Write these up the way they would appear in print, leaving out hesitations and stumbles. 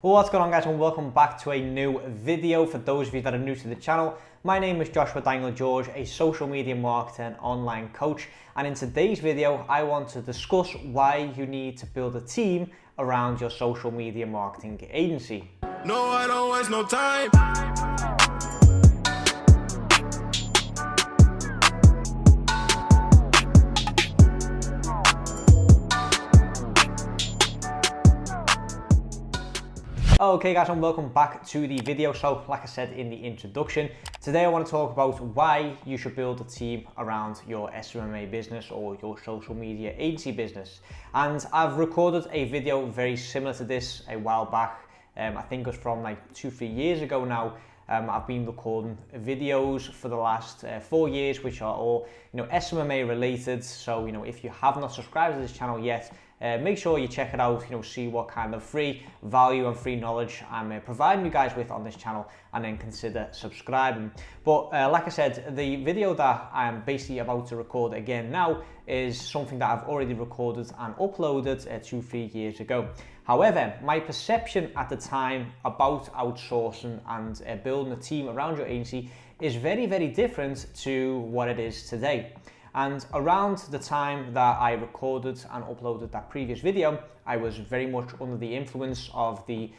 Well, what's going on, guys, and welcome back to a new video. For those of you that are new to the channel, my name is Joshua Daniel George, a social media marketer and online coach, and in today's video I want to discuss why you need to build a team around your social media marketing agency. No, I don't waste no time. Okay, guys, and welcome back to the video. So like I said in the introduction, today I want to talk about why you should build a team around your SMMA business or your social media agency business. And I've recorded a video very similar to this a while back. I think it was from like 2-3 years ago now. I've been recording videos for the last 4 years, which are all SMMA related. So if you have not subscribed to this channel yet, make sure you check it out, see what kind of free value and free knowledge I'm providing you guys with on this channel, and then consider subscribing. But like I said, the video that I'm basically about to record again now is something that I've already recorded and uploaded 2-3 years ago. However, my perception at the time about outsourcing and building a team around your agency is very, very different to what it is today. And around the time that I recorded and uploaded that previous video, I was very much under the influence of the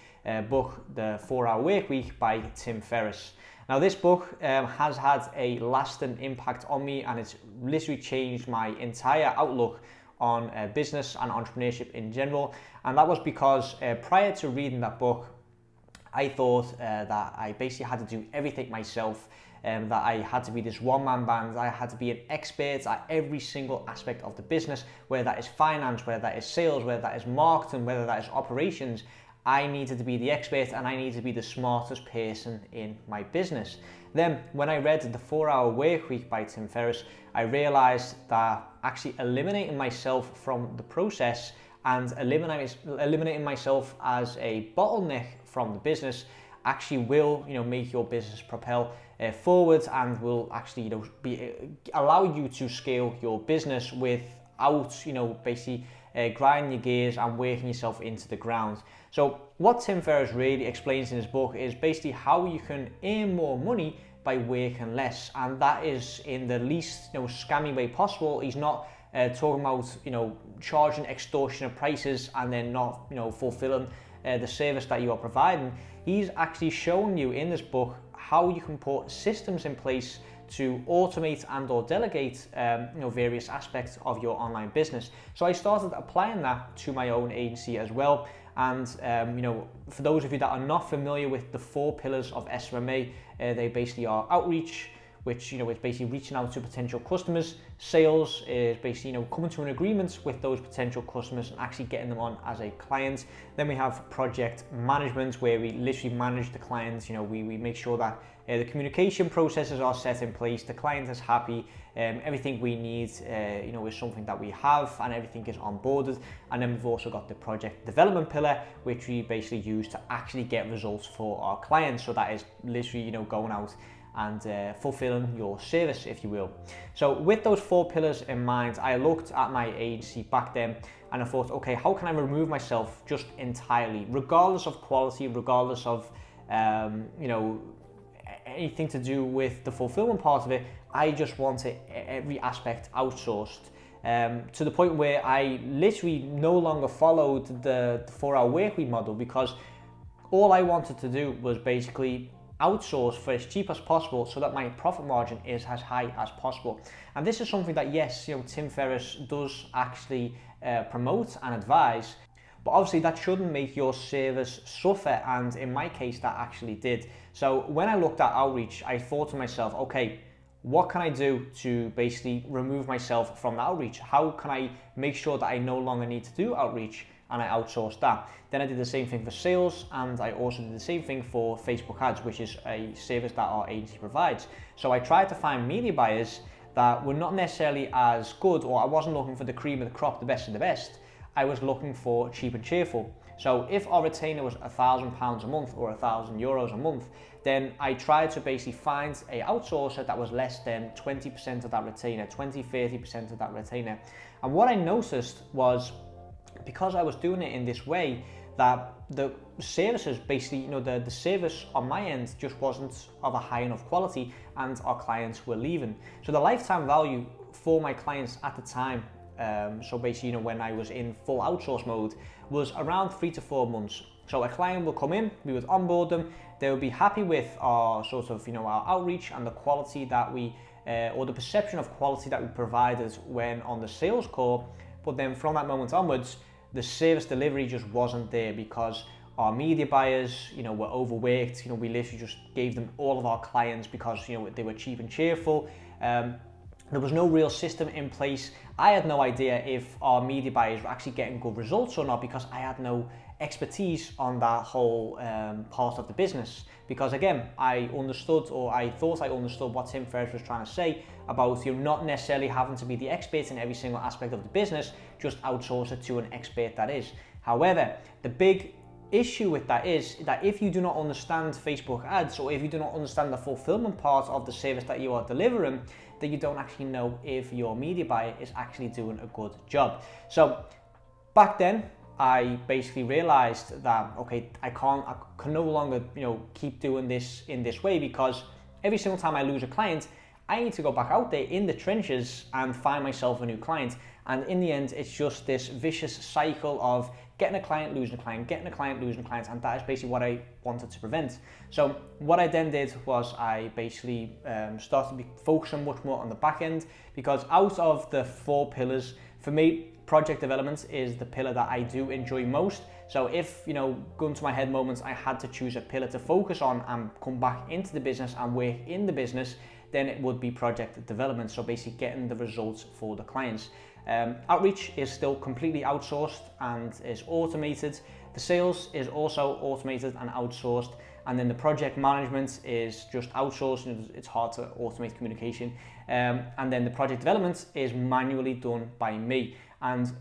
book, The 4-Hour Workweek by Tim Ferriss. Now, this book has had a lasting impact on me, and it's literally changed my entire outlook on business and entrepreneurship in general. And that was because prior to reading that book, I thought that I basically had to do everything myself. That I had to be this one-man band. I had to be an expert at every single aspect of the business, whether that is finance, whether that is sales, whether that is marketing, whether that is operations. I needed to be the expert, and I needed to be the smartest person in my business. Then when I read The 4-Hour Workweek by Tim Ferriss, I realized that actually eliminating myself from the process and eliminating myself as a bottleneck from the business actually will make your business propel forward, and will actually allow you to scale your business without basically grinding your gears and working yourself into the ground. So what Tim Ferriss really explains in his book is basically how you can earn more money by working less, and that is in the least scammy way possible. He's not talking about charging extortionate prices and then not fulfilling the service that you are providing. He's actually showing you in this book how you can put systems in place to automate and or delegate various aspects of your online business. So I started applying that to my own agency as well. And for those of you that are not familiar with the 4 pillars of SMMA, they basically are outreach, which is basically reaching out to potential customers. Sales is basically coming to an agreement with those potential customers and actually getting them on as a client. Then we have project management, where we literally manage the clients. We make sure that the communication processes are set in place, the client is happy, everything we need is something that we have, and everything is onboarded. And then we've also got the project development pillar, which we basically use to actually get results for our clients. So that is literally going out and fulfilling your service, if you will. So with those 4 pillars in mind, I looked at my agency back then and I thought, okay, how can I remove myself just entirely, regardless of quality, regardless of anything to do with the fulfillment part of it. I just wanted every aspect outsourced, to the point where I literally no longer followed the 4-hour workweek model, because all I wanted to do was basically outsource for as cheap as possible so that my profit margin is as high as possible. And this is something that, yes, Tim Ferriss does actually promote and advise, but obviously that shouldn't make your service suffer, and in my case that actually did. So when I looked at outreach, I thought to myself, okay, what can I do to basically remove myself from outreach? How can I make sure that I no longer need to do outreach? And I outsourced that. Then I did the same thing for sales, and I also did the same thing for Facebook ads, which is a service that our agency provides. So I tried to find media buyers that were not necessarily as good, or I wasn't looking for the cream of the crop, the best of the best. I was looking for cheap and cheerful. So if our retainer was £1,000 a month or €1,000 a month, then I tried to basically find a outsourcer that was less than 20% of that retainer, 20-30% of that retainer. And what I noticed was, because I was doing it in this way, that the services, basically, the service on my end just wasn't of a high enough quality, and our clients were leaving. So the lifetime value for my clients at the time, so basically, when I was in full outsource mode, was around 3 to 4 months. So a client will come in, we would onboard them, they would be happy with our sort of, our outreach and the quality that we, or the perception of quality that we provided when on the sales call. But then from that moment onwards, the service delivery just wasn't there because our media buyers, were overworked. We literally just gave them all of our clients because, they were cheap and cheerful. There was no real system in place. I had no idea if our media buyers were actually getting good results or not because I had no expertise on that whole part of the business. Because again, I understood, or I thought I understood, what Tim Ferriss was trying to say about not necessarily having to be the expert in every single aspect of the business, just outsource it to an expert that is. However, the big issue with that is that if you do not understand Facebook ads, or if you do not understand the fulfillment part of the service that you are delivering, then you don't actually know if your media buyer is actually doing a good job. So back then, I basically realized that, okay, I can no longer, keep doing this in this way, because every single time I lose a client, I need to go back out there in the trenches and find myself a new client. And in the end, it's just this vicious cycle of getting a client, losing a client, getting a client, losing a client, and that is basically what I wanted to prevent. So what I then did was I basically started to be focusing much more on the back end, because out of the 4 pillars, for me, project development is the pillar that I do enjoy most. So if, going to my head moments, I had to choose a pillar to focus on and come back into the business and work in the business, then it would be project development. So basically getting the results for the clients. Outreach is still completely outsourced and is automated. The sales is also automated and outsourced. And then the project management is just outsourced. It's hard to automate communication. And then the project development is manually done by me. And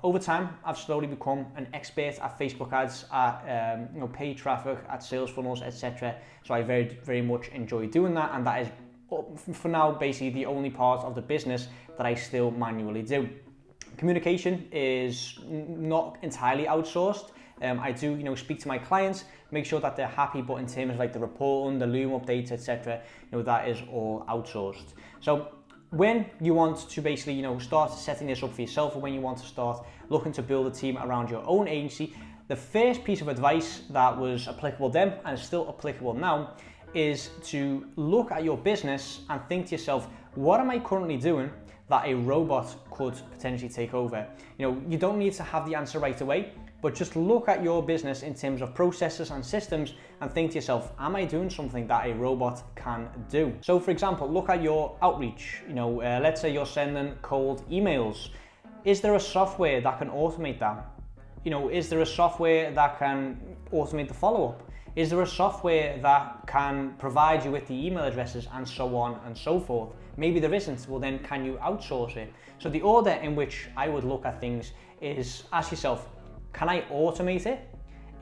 over time, I've slowly become an expert at Facebook ads, at paid traffic, at sales funnels, etc. So I very, very much enjoy doing that, and that is, for now, basically the only part of the business that I still manually do. Communication is not entirely outsourced. I do, speak to my clients, make sure that they're happy, but in terms of like the reporting, the Loom updates, etc., that is all outsourced. So when you want to basically, start setting this up for yourself, or when you want to start looking to build a team around your own agency, the first piece of advice that was applicable then and is still applicable now is to look at your business and think to yourself, what am I currently doing that a robot could potentially take over? You don't need to have the answer right away, but just look at your business in terms of processes and systems and think to yourself, am I doing something that a robot can do? So for example, look at your outreach. Let's say you're sending cold emails. Is there a software that can automate that? Is there a software that can automate the follow-up? Is there a software that can provide you with the email addresses and so on and so forth? Maybe there isn't. Well, then can you outsource it? So the order in which I would look at things is ask yourself, can I automate it?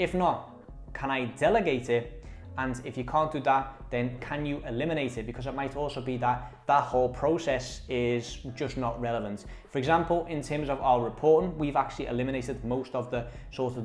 If not, can I delegate it? And if you can't do that, then can you eliminate it? Because it might also be that that whole process is just not relevant. For example, in terms of our reporting, we've actually eliminated most of the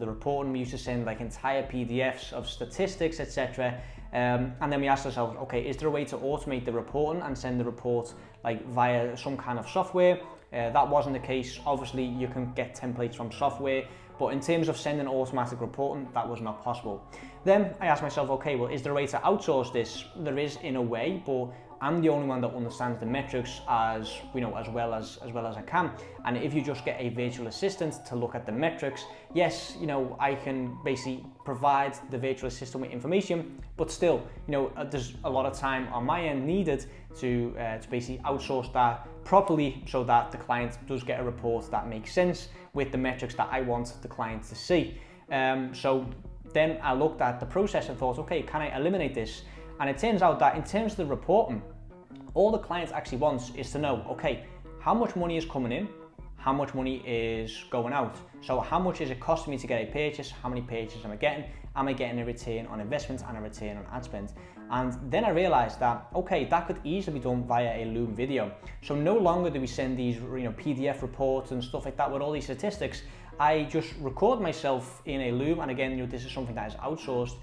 reporting. We used to send like entire PDFs of statistics, etc. And then we asked ourselves, okay, is there a way to automate the reporting and send the report like via some kind of software? That wasn't the case. Obviously, you can get templates from software, but in terms of sending automatic reporting, that was not possible. Then I asked myself, okay, well, is there a way to outsource this? There is in a way, but I'm the only one that understands the metrics as well as I can. And if you just get a virtual assistant to look at the metrics, yes, I can basically provide the virtual assistant with information, but still, there's a lot of time on my end needed to basically outsource that properly so that the client does get a report that makes sense with the metrics that I want the client to see. So then I looked at the process and thought, okay, can I eliminate this? And it turns out that in terms of the reporting, all the client actually wants is to know, okay, how much money is coming in, how much money is going out. So how much is it costing me to get a purchase? How many purchases am I getting? Am I getting a return on investment and a return on ad spend? And then I realized that, okay, that could easily be done via a Loom video. So no longer do we send these PDF reports and stuff like that with all these statistics. I just record myself in a Loom, and again, this is something that is outsourced.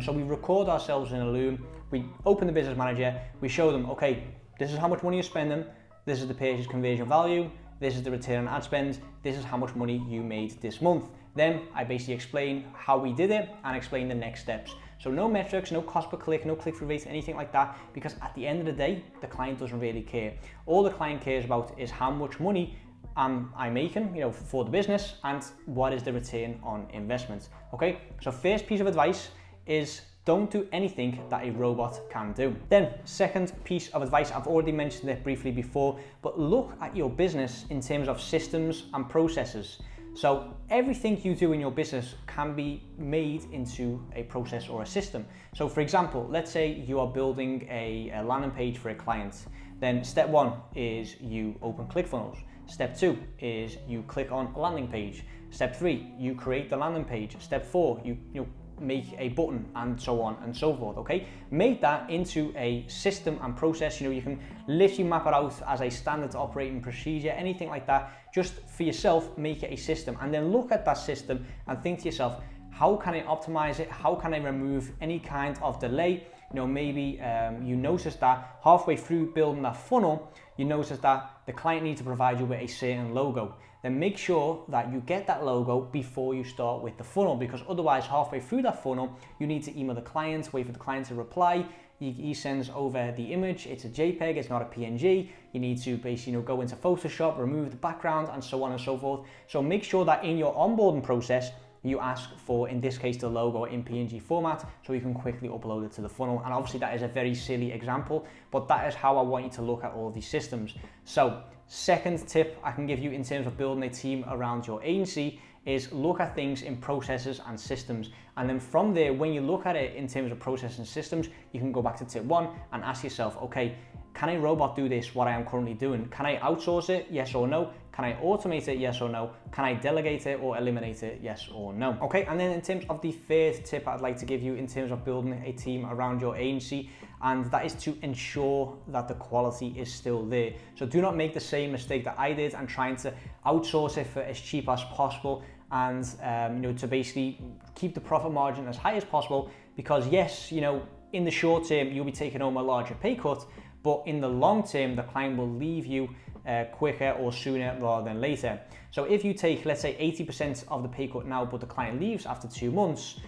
So we record ourselves in a Loom, we open the business manager, we show them, okay, this is how much money you're spending, this is the purchase conversion value, this is the return on ad spend, this is how much money you made this month. Then I basically explain how we did it and explain the next steps. So no metrics, no cost per click, no click-through rates, anything like that, because at the end of the day, the client doesn't really care. All the client cares about is how much money am I making, for the business, and what is the return on investment. Okay, so first piece of advice is don't do anything that a robot can do. Then second piece of advice, I've already mentioned it briefly before, but look at your business in terms of systems and processes. So everything you do in your business can be made into a process or a system. So for example, let's say you are building a landing page for a client. Then step one is you open ClickFunnels. Step two is you click on a landing page. Step three, you create the landing page. Step four, you make a button, and so on and so forth. Okay, make that into a system and process. You can literally map it out as a standard operating procedure, anything like that. Just for yourself, make it a system, and then look at that system and think to yourself, how can I optimize it? How can I remove any kind of delay? Maybe you notice that halfway through building that funnel, you notice that the client needs to provide you with a certain logo. Then make sure that you get that logo before you start with the funnel, because otherwise halfway through that funnel, you need to email the client, wait for the client to reply. He sends over the image, it's a JPEG, it's not a PNG. You need to basically go into Photoshop, remove the background, and so on and so forth. So make sure that in your onboarding process, you ask for, in this case, the logo in PNG format, so you can quickly upload it to the funnel. And obviously that is a very silly example, but that is how I want you to look at all these systems. So second tip I can give you in terms of building a team around your agency is look at things in processes and systems. And then from there, when you look at it in terms of processes and systems, you can go back to tip one and ask yourself, okay, can a robot do this, what I am currently doing? Can I outsource it, yes or no? Can I automate it, yes or no? Can I delegate it or eliminate it, yes or no? Okay, and then in terms of the third tip I'd like to give you in terms of building a team around your agency, and that is to ensure that the quality is still there. So do not make the same mistake that I did and trying to outsource it for as cheap as possible, and to basically keep the profit margin as high as possible, because yes, in the short term, you'll be taking home a larger pay cut, but in the long term, the client will leave you quicker or sooner rather than later. So if you take, let's say 80% of the pay cut now, but the client leaves after 2 months,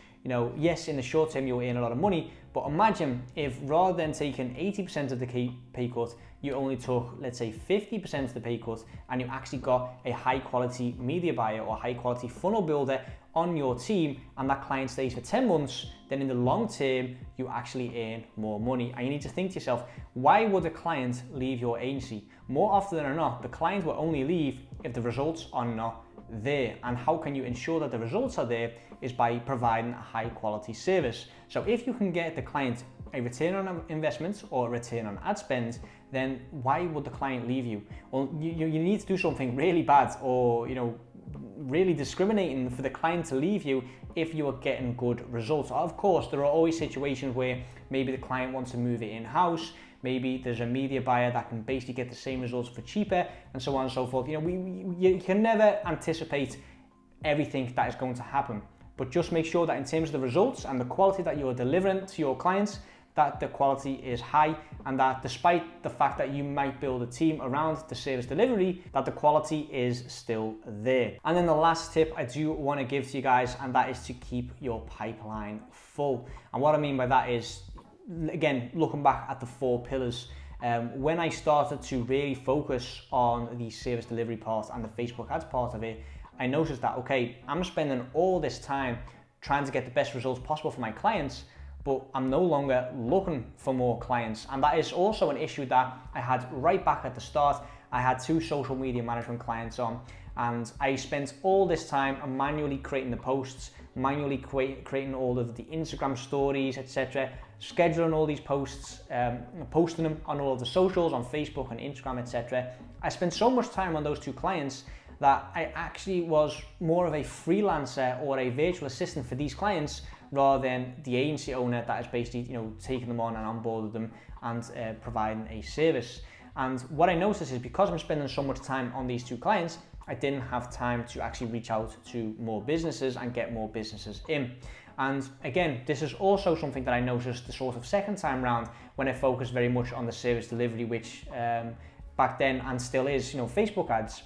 yes, in the short term, you'll earn a lot of money, but imagine if rather than taking 80% of the pay cut, you only took, let's say 50% of the pay cut, and you actually got a high quality media buyer or high quality funnel builder on your team, and that client stays for 10 months, then in the long term, you actually earn more money. And you need to think to yourself, why would a client leave your agency? More often than not, the client will only leave if the results are not there. And how can you ensure that the results are there is by providing a high quality service. So if you can get the client a return on investment or a return on ad spend, then why would the client leave you? Well, you need to do something really bad, or really discriminating for the client to leave you if you are getting good results. Of course, there are always situations where maybe the client wants to move it in-house, maybe there's a media buyer that can basically get the same results for cheaper, and so on and so forth. You can never anticipate everything that is going to happen, but just make sure that in terms of the results and the quality that you are delivering to your clients, that the quality is high, and that despite the fact that you might build a team around the service delivery, that the quality is still there. And then the last tip I do want to give to you guys, and that is to keep your pipeline full. And what I mean by that is, again, looking back at the 4 pillars, when I started to really focus on the service delivery part and the Facebook ads part of it, I noticed that, okay, I'm spending all this time trying to get the best results possible for my clients, but I'm no longer looking for more clients. And that is also an issue that I had right back at the start. I had 2 social media management clients on, and I spent all this time manually creating the posts, manually creating all of the Instagram stories, etc., scheduling all these posts, posting them on all of the socials, on Facebook and Instagram, etc. I spent so much time on those 2 clients that I actually was more of a freelancer or a virtual assistant for these clients, rather than the agency owner that is basically taking them on and onboarding them and providing a service. And what I noticed is, because I'm spending so much time on these 2 clients, I didn't have time to actually reach out to more businesses and get more businesses in. And again, this is also something that I noticed the sort of second time round when I focused very much on the service delivery, which back then and still is, Facebook ads.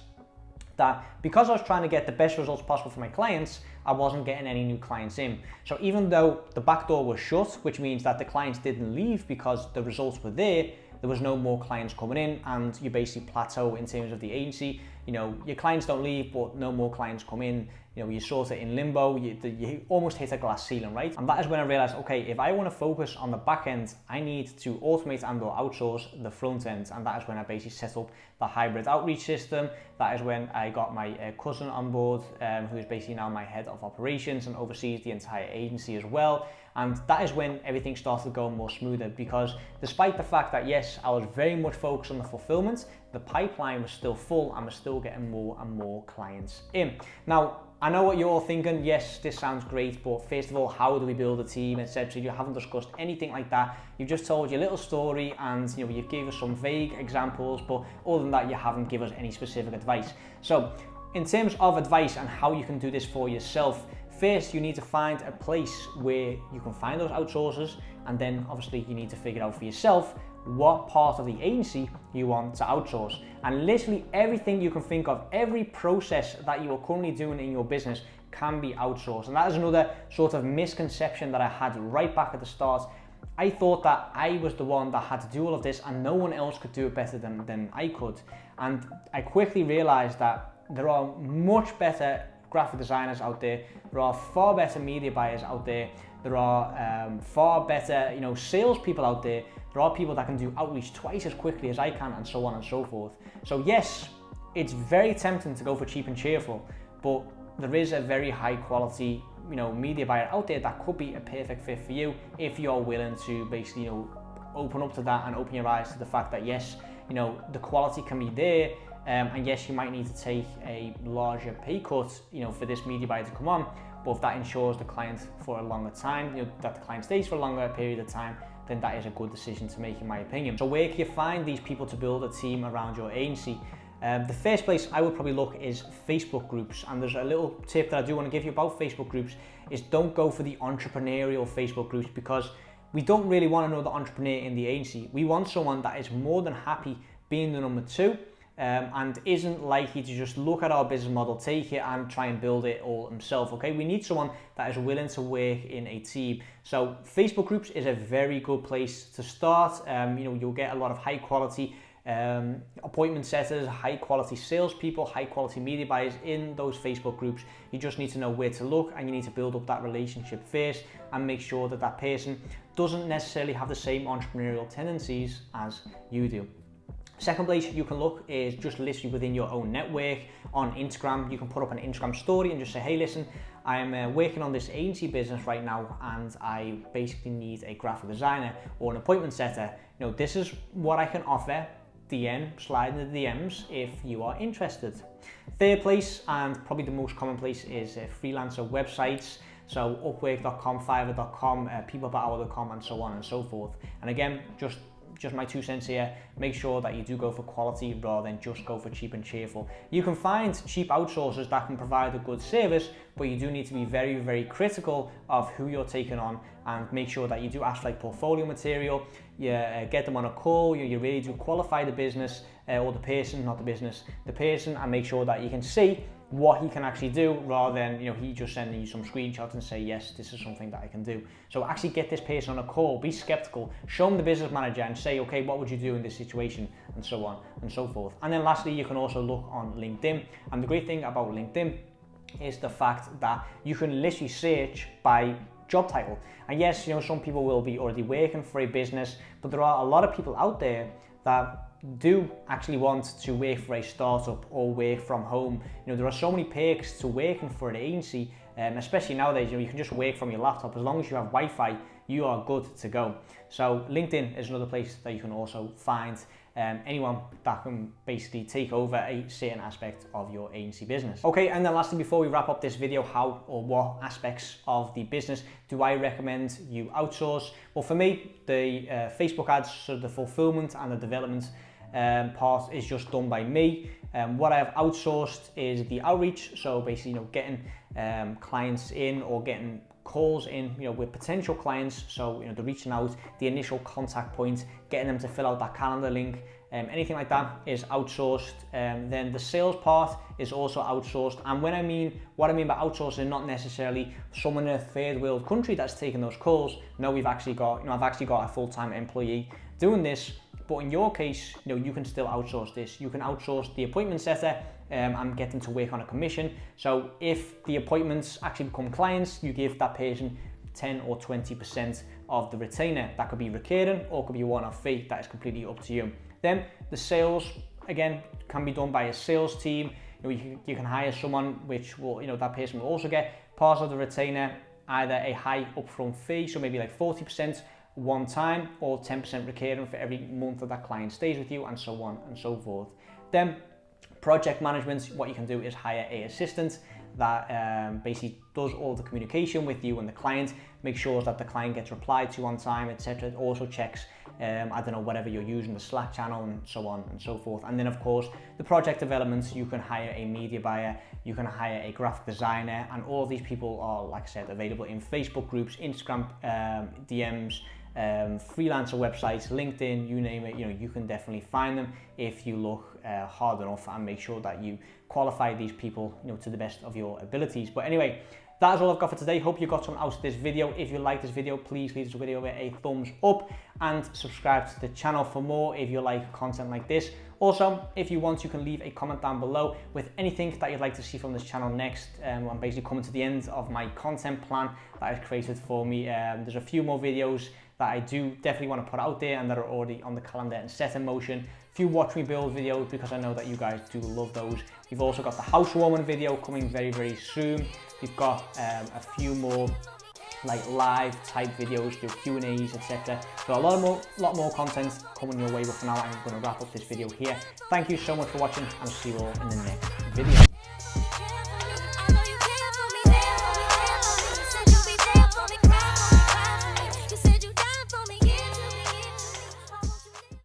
That because I was trying to get the best results possible for my clients, I wasn't getting any new clients in. So even though the back door was shut, which means that the clients didn't leave because the results were there was no more clients coming in, and you basically plateau in terms of the agency. Your clients don't leave, but no more clients come in. You're sort of in limbo, you almost hit a glass ceiling, right? And that is when I realized, okay, if I want to focus on the back end, I need to automate and or outsource the front end. And that is when I basically set up the hybrid outreach system. That is when I got my cousin on board, who is basically now my head of operations and oversees the entire agency as well. And that is when everything started going more smoother, because despite the fact that, yes, I was very much focused on the fulfillment, the pipeline was still full and was still getting more and more clients in. Now, I know what you're all thinking. Yes, this sounds great, but first of all, how do we build a team, etc.? You haven't discussed anything like that. You've just told your little story, and you gave us some vague examples, but other than that, you haven't given us any specific advice. So in terms of advice and how you can do this for yourself, first, you need to find a place where you can find those outsourcers, and then obviously you need to figure out for yourself what part of the agency you want to outsource. And literally everything you can think of, every process that you are currently doing in your business can be outsourced. And that is another sort of misconception that I had right back at the start. I thought that I was the one that had to do all of this and no one else could do it better than I could. And I quickly realized that there are much better graphic designers out there. There are far better media buyers out there. There are far better, salespeople out there. There are people that can do outreach twice as quickly as I can, and so on and so forth. So yes, it's very tempting to go for cheap and cheerful, but there is a very high quality, media buyer out there that could be a perfect fit for you if you're willing to basically, open up to that and open your eyes to the fact that yes, the quality can be there. And yes, you might need to take a larger pay cut, for this media buyer to come on, but if that ensures the client for a longer time, that the client stays for a longer period of time, then that is a good decision to make, in my opinion. So where can you find these people to build a team around your agency? The first place I would probably look is Facebook groups, and there's a little tip that I do want to give you about Facebook groups is don't go for the entrepreneurial Facebook groups, because we don't really want another entrepreneur in the agency. We want someone that is more than happy being the number two, and isn't likely to just look at our business model, take it and try and build it all himself, okay? We need someone that is willing to work in a team. So Facebook groups is a very good place to start. You'll get a lot of high quality appointment setters, high quality salespeople, high quality media buyers in those Facebook groups. You just need to know where to look, and you need to build up that relationship first and make sure that that person doesn't necessarily have the same entrepreneurial tendencies as you do. Second place you can look is just literally within your own network. On Instagram, you can put up an Instagram story and just say, hey, listen, I'm working on this agency business right now, and I basically need a graphic designer or an appointment setter. This is what I can offer. Slide in the DMs if you are interested. Third place, and probably the most common place, is freelancer websites. So Upwork.com, Fiverr.com, peopleperhour.com, and so on and so forth. And again, just my 2 cents here, make sure that you do go for quality rather than just go for cheap and cheerful. You can find cheap outsourcers that can provide a good service, but you do need to be very, very critical of who you're taking on, and make sure that you do ask for portfolio material, you get them on a call, you really do qualify the business, or the person, not the business, the person, and make sure that you can see what he can actually do, rather than he just sending you some screenshots and say, yes, this is something that I can do. So actually get this person on a call, be skeptical, show him the business manager and say, okay, what would you do in this situation, and so on and so forth. And then lastly, you can also look on LinkedIn. And the great thing about LinkedIn is the fact that you can literally search by job title. And yes, some people will be already working for a business, but there are a lot of people out there that do actually want to work for a startup or work from home. There are so many perks to working for an agency, especially nowadays. You can just work from your laptop. As long as you have Wi-Fi, you are good to go. So LinkedIn is another place that you can also find anyone that can basically take over a certain aspect of your agency business. Okay, and then lastly, before we wrap up this video, how or what aspects of the business do I recommend you outsource? Well, for me, the Facebook ads, so the fulfillment and the development part is just done by me. What I have outsourced is the outreach, so basically, getting clients in or getting calls in, with potential clients. So, they're reaching out, the initial contact point, getting them to fill out that calendar link. Anything like that is outsourced. Then the sales part is also outsourced. And what I mean by outsourcing, not necessarily someone in a third world country that's taking those calls. No, I've actually got a full-time employee doing this. But in your case, you can still outsource this. You can outsource the appointment setter and get them to work on a commission. So if the appointments actually become clients, you give that person 10 or 20% of the retainer. That could be recurring or could be a one-off fee. That is completely up to you. Then the sales, again, can be done by a sales team. You can hire someone which will, that person will also get part of the retainer, either a high upfront fee, so maybe like 40% one time, or 10% recurring for every month that client stays with you, and so on and so forth. Then project management, what you can do is hire an assistant that basically does all the communication with you and the client, make sure that the client gets replied to on time, etc. It also checks, whatever you're using, the Slack channel, and so on and so forth. And then of course, the project developments, you can hire a media buyer, you can hire a graphic designer, and all of these people are, like I said, available in Facebook groups, Instagram DMs, freelancer websites, LinkedIn, you name it. You can definitely find them if you look hard enough and make sure that you qualify these people, to the best of your abilities. But anyway, that is all I've got for today. Hope you got something out of this video. If you like this video, please leave this video a thumbs up and subscribe to the channel for more if you like content like this. Also, if you want, you can leave a comment down below with anything that you'd like to see from this channel next. I'm basically coming to the end of my content plan that I've created for me. There's a few more videos that I do definitely want to put out there and that are already on the calendar and set in motion. A few watch me build videos because I know that you guys do love those. We've also got the housewarming video coming very, very soon. We've got a few more like live type videos, do Q&As, etc. So a lot more content coming your way, but for now I'm going to wrap up this video here. Thank you so much for watching, and I'll see you all in the next video.